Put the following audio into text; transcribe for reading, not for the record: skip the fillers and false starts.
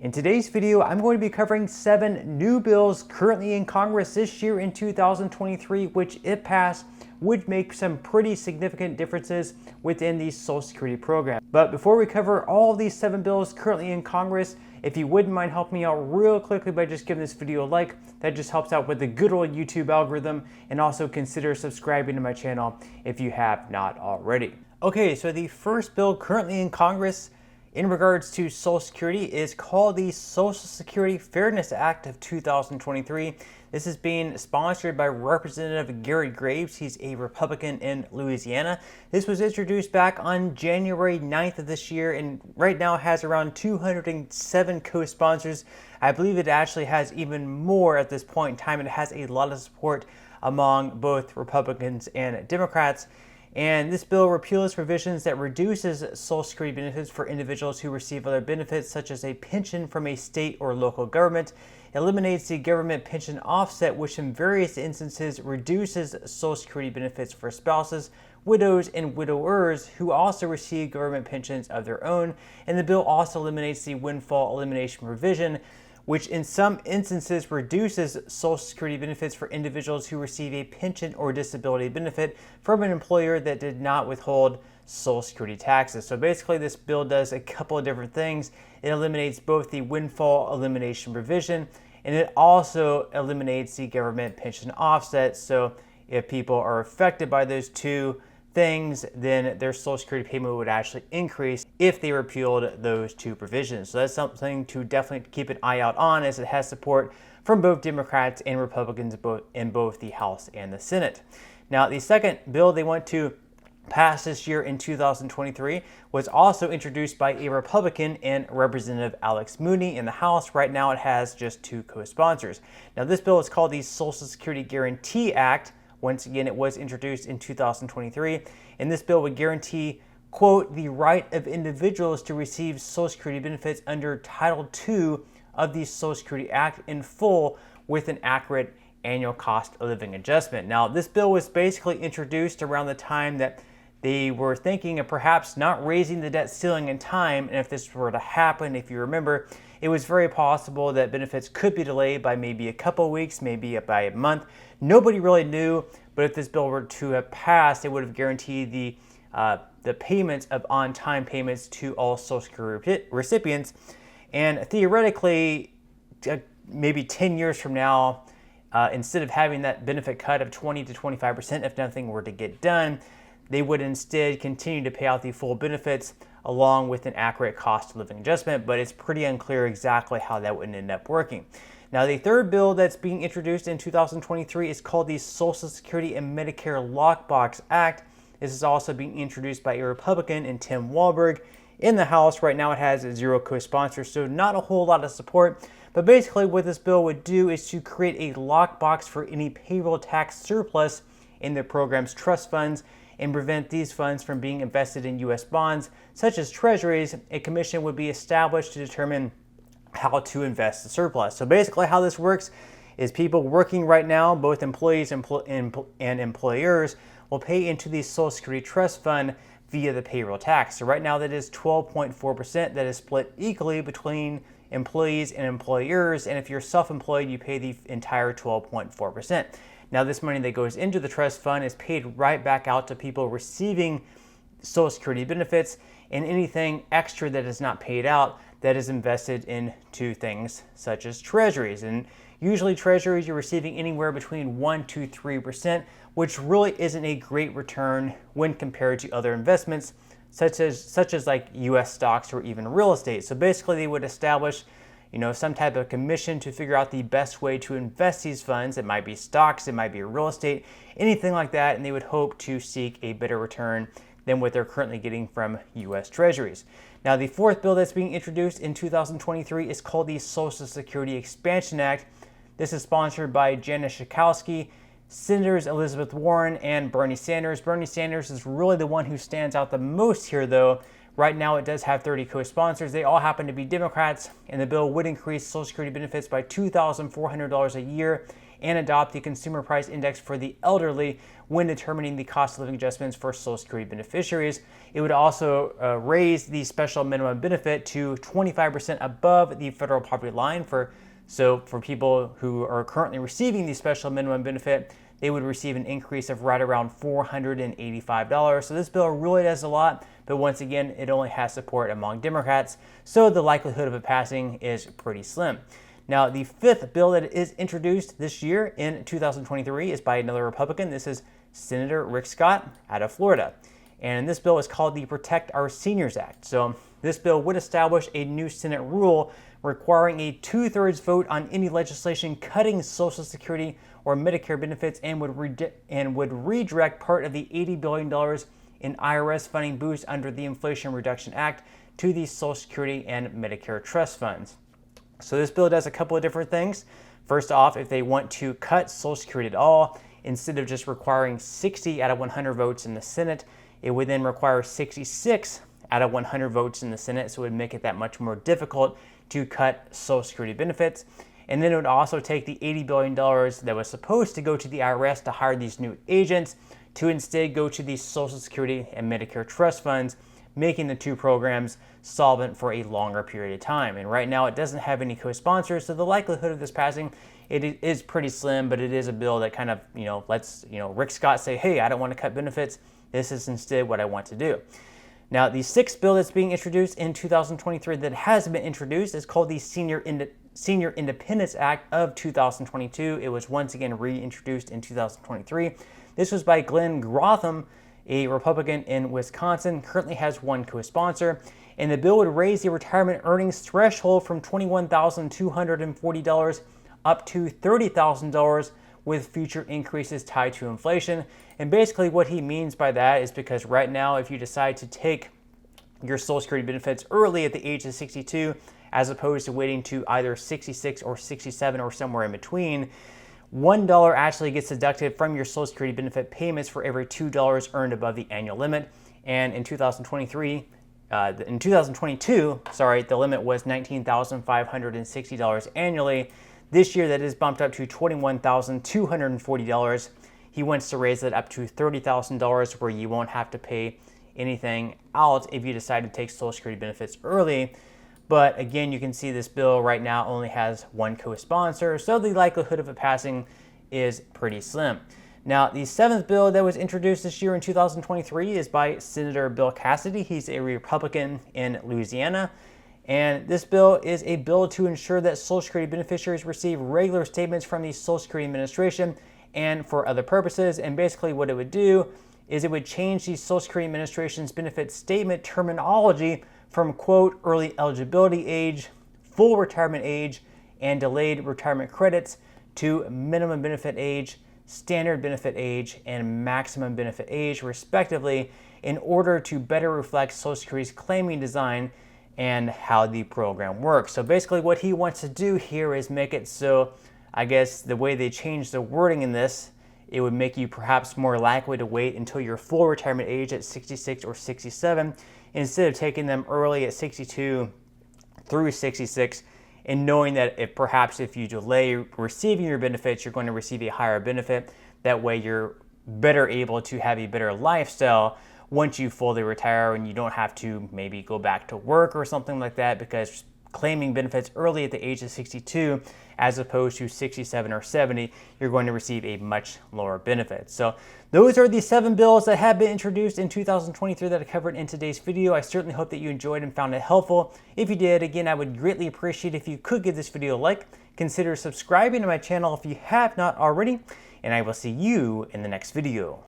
In today's video, I'm going to be covering 7 new bills currently in Congress this year in 2023, which, if passed, would make some pretty significant differences within the Social Security program. But before we cover all of these 7 bills currently in Congress, if you wouldn't mind helping me out real quickly by just giving this video a like, that just helps out with the good old YouTube algorithm, and also consider subscribing to my channel if you have not already. Okay, so the first bill currently in Congress in regards to Social Security is called the Social Security Fairness Act of 2023. This is being sponsored by Representative Garrett Graves. He's a Republican in Louisiana. This was introduced back on January 9th of this year, and right now has around 207 co-sponsors. I believe it actually has even more at this point in time. It has a lot of support among both Republicans and Democrats. And this bill repeals provisions that reduces Social Security benefits for individuals who receive other benefits, such as a pension from a state or local government, eliminates the government pension offset, which in various instances reduces Social Security benefits for spouses, widows, and widowers who also receive government pensions of their own. And the bill also eliminates the windfall elimination provision, which in some instances reduces Social Security benefits for individuals who receive a pension or disability benefit from an employer that did not withhold Social Security taxes. So basically this bill does a couple of different things. It eliminates both the windfall elimination provision, and it also eliminates the government pension offset. So if people are affected by those two things, then their Social Security payment would actually increase if they repealed those two provisions. So that's something to definitely keep an eye out on, as it has support from both Democrats and Republicans in both the House and the Senate. Now, the second bill they want to pass this year in 2023 was also introduced by a Republican and Representative Alex Mooney in the House. Right now it has just 2 co-sponsors. Now, this bill is called the Social Security Guarantee Act. Once again, it was introduced in 2023, and this bill would guarantee, quote, the right of individuals to receive Social Security benefits under Title II of the Social Security Act in full with an accurate annual cost of living adjustment. Now, this bill was basically introduced around the time that they were thinking of perhaps not raising the debt ceiling in time, and if this were to happen, if you remember, it was very possible that benefits could be delayed by maybe a couple weeks, maybe by a month. Nobody really knew, but if this bill were to have passed, it would have guaranteed the payments of on-time payments to all Social Security recipients. And theoretically, maybe 10 years from now, instead of having that benefit cut of 20 to 25% if nothing were to get done, they would instead continue to pay out the full benefits along with an accurate cost of living adjustment, but it's pretty unclear exactly how that would end up working. Now, the third bill that's being introduced in 2023 is called the Social Security and Medicare Lockbox Act. This is also being introduced by a Republican and Tim Walberg in the House. Right now it has 0 co-sponsors, so not a whole lot of support. But basically what this bill would do is to create a lockbox for any payroll tax surplus in the program's trust funds and prevent these funds from being invested in U.S. bonds, such as treasuries. A commission would be established to determine how to invest the surplus. So basically how this works is people working right now, both employees and employers, will pay into the Social Security Trust Fund via the payroll tax. So right now that is 12.4%, that is split equally between employees and employers, and if you're self-employed, you pay the entire 12.4%. Now, this money that goes into the trust fund is paid right back out to people receiving Social Security benefits, and anything extra that is not paid out, that is invested into things such as treasuries. And usually treasuries, you're receiving anywhere between 1 to 3%, which really isn't a great return when compared to other investments, such as like U.S. stocks or even real estate. So basically they would establish some type of commission to figure out the best way to invest these funds. It might be stocks, it might be real estate, anything like that, and they would hope to seek a better return than what they're currently getting from U.S. treasuries. Now, the fourth bill that's being introduced in 2023 is called the Social Security Expansion Act. This is sponsored by Janice Schakowsky, Senators Elizabeth Warren, and Bernie Sanders. Bernie Sanders is really the one who stands out the most here, though. Right now, it does have 30 co-sponsors. They all happen to be Democrats, and the bill would increase Social Security benefits by $2,400 a year and adopt the consumer price index for the elderly when determining the cost of living adjustments for Social Security beneficiaries. It would also raise the special minimum benefit to 25% above the federal poverty line for people who are currently receiving the special minimum benefit. They would receive an increase of right around $485. So this bill really does a lot, but once again, it only has support among Democrats, so the likelihood of it passing is pretty slim. Now, the fifth bill that is introduced this year in 2023 is by another Republican. This is Senator Rick Scott out of Florida. And this bill is called the Protect Our Seniors Act. So this bill would establish a new Senate rule requiring a 2/3 vote on any legislation cutting Social Security or Medicare benefits and would redirect part of the $80 billion in IRS funding boost under the Inflation Reduction Act to the Social Security and Medicare trust funds. So this bill does a couple of different things. First off, if they want to cut Social Security at all, instead of just requiring 60 out of 100 votes in the Senate, it would then require 66 out of 100 votes in the Senate, so it would make it that much more difficult to cut Social Security benefits. And then it would also take the $80 billion that was supposed to go to the IRS to hire these new agents to instead go to the Social Security and Medicare trust funds, making the two programs solvent for a longer period of time. And right now it doesn't have any co-sponsors, so the likelihood of this passing, it is pretty slim, but it is a bill that kind of, lets, Rick Scott say, hey, I don't want to cut benefits. This is instead what I want to do. Now, the sixth bill that's being introduced in 2023 that has been introduced is called the Senior Independence Act of 2022. It was once again reintroduced in 2023. This was by Glenn Grotham, a Republican in Wisconsin, currently has one co-sponsor. And the bill would raise the retirement earnings threshold from $21,240 up to $30,000 with future increases tied to inflation. And basically what he means by that is because right now, if you decide to take your Social Security benefits early at the age of 62, as opposed to waiting to either 66 or 67 or somewhere in between, $1 actually gets deducted from your Social Security benefit payments for every $2 earned above the annual limit. And in 2022, the limit was $19,560 annually. This year, that is bumped up to $21,240. He wants to raise that up to $30,000, where you won't have to pay anything out if you decide to take Social Security benefits early. But again, you can see this bill right now only has one co-sponsor, so the likelihood of it passing is pretty slim. Now, the seventh bill that was introduced this year in 2023 is by Senator Bill Cassidy. He's a Republican in Louisiana. And this bill is a bill to ensure that Social Security beneficiaries receive regular statements from the Social Security Administration and for other purposes. And basically what it would do is it would change the Social Security Administration's benefit statement terminology from, quote, early eligibility age, full retirement age, and delayed retirement credits to minimum benefit age, standard benefit age, and maximum benefit age, respectively, in order to better reflect Social Security's claiming design and how the program works. So basically what he wants to do here is make it so, I guess the way they changed the wording in this, it would make you perhaps more likely to wait until your full retirement age at 66 or 67, instead of taking them early at 62 through 66, and knowing that if you delay receiving your benefits, you're going to receive a higher benefit. That way you're better able to have a better lifestyle once you fully retire, and you don't have to maybe go back to work or something like that, because claiming benefits early at the age of 62 as opposed to 67 or 70, you're going to receive a much lower benefit. So those are the 7 bills that have been introduced in 2023 that I covered in today's video. I certainly hope that you enjoyed and found it helpful. If you did, again, I would greatly appreciate if you could give this video a like. Consider subscribing to my channel if you have not already, and I will see you in the next video.